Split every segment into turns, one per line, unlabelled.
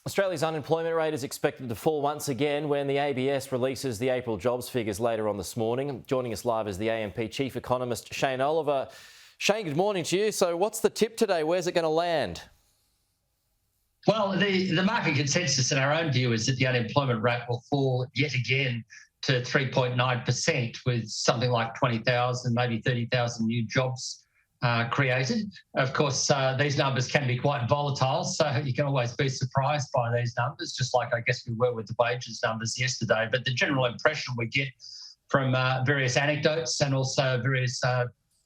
Australia's unemployment rate is expected to fall once again when the ABS releases the April jobs figures later on this morning. Joining us live is the AMP Chief Economist, Shane Oliver. Shane, good morning to you. So what's the tip today? Where's it going to land?
Well, the market consensus in our own view is that the unemployment rate will fall yet again to 3.9%, with something like 20,000, maybe 30,000 new jobs created. Of course, these numbers can be quite volatile, so you can always be surprised by these numbers, just like I guess we were with the wages numbers yesterday. But the general impression we get from various anecdotes and also various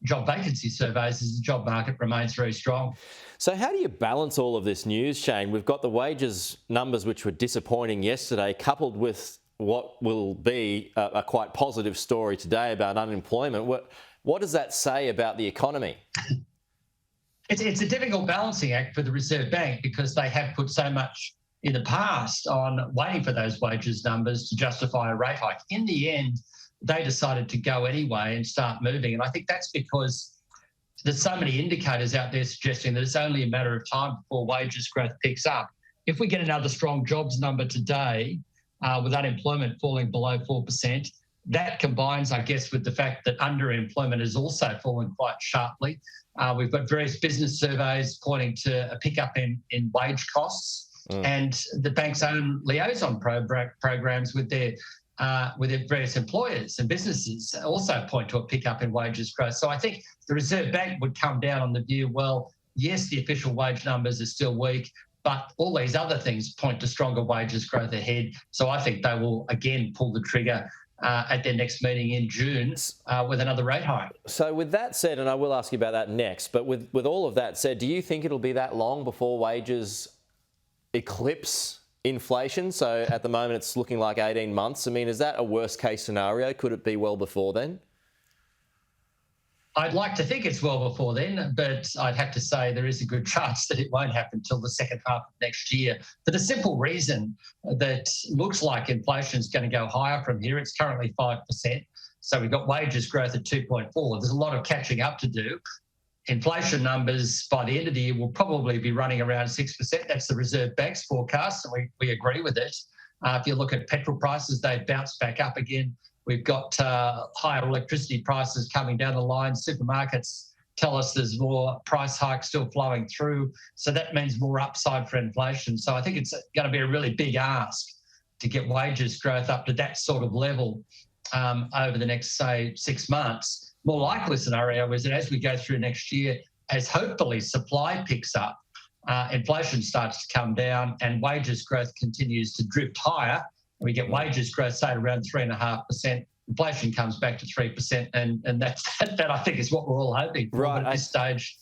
job vacancy surveys is the job market remains very strong.
So how do you balance all of this news, Shane? We've got the wages numbers, which were disappointing yesterday, coupled with what will be a quite positive story today about unemployment. What does that say about the economy?
It's a difficult balancing act for the Reserve Bank, because they have put so much in the past on waiting for those wages numbers to justify a rate hike. In the end, they decided to go anyway and start moving. And I think that's because there's so many indicators out there suggesting that it's only a matter of time before wages growth picks up. If we get another strong jobs number today, with unemployment falling below 4%, that combines, I guess, with the fact that underemployment has also fallen quite sharply. We've got various business surveys pointing to a pickup in wage costs, and the bank's own liaison programs with their various employers and businesses also point to a pickup in wages growth. So I think the Reserve Bank would come down on the view, well, yes, the official wage numbers are still weak, but all these other things point to stronger wages growth ahead. So I think they will again pull the trigger at their next meeting in June with another rate hike.
So with that said, and I will ask you about that next, but with all of that said, do you think it'll be that long before wages eclipse inflation? So at the moment it's looking like 18 months. I mean, is that a worst case scenario? Could it be well before then?
I'd like to think it's well before then, but I'd have to say there is a good chance that it won't happen until the second half of next year, for the simple reason that looks like inflation is going to go higher from here. It's currently 5%. So we've got wages growth at 2.4. There's a lot of catching up to do. Inflation numbers by the end of the year will probably be running around 6%. That's the Reserve Bank's forecast, and we agree with it. If you look at petrol prices, they've bounced back up again. We've got higher electricity prices coming down the line. Supermarkets tell us there's more price hikes still flowing through. So that means more upside for inflation. So I think it's going to be a really big ask to get wages growth up to that sort of level over the next, say, 6 months. More likely scenario is that as we go through next year, as hopefully supply picks up, inflation starts to come down and wages growth continues to drift higher. We get wages growth, say, around 3.5%. Inflation comes back to 3%, and that I think is what we're all hoping for.
Right.
But at this stage,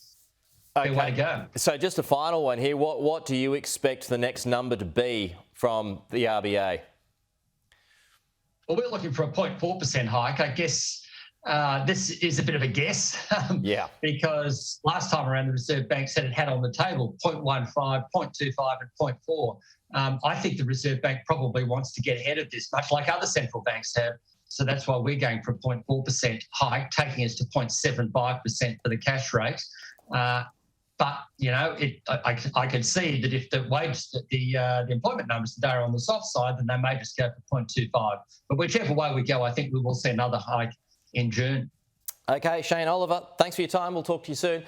okay, way to go.
So just a final one here. What do you expect the next number to be from the RBA?
Well, we're looking for a 0.4% hike. I guess this is a bit of a guess.
Yeah.
Because last time around, the Reserve Bank said it had on the table 0.15, 0.25 and 0.4. I think the Reserve Bank probably wants to get ahead of this, much like other central banks have. So that's why we're going for a 0.4% hike, taking us to 0.75% for the cash rate. But, you know, I can see that if the employment numbers today are on the soft side, then they may just go for 0.25. But whichever way we go, I think we will see another hike in June.
Okay, Shane Oliver, thanks for your time. We'll talk to you soon.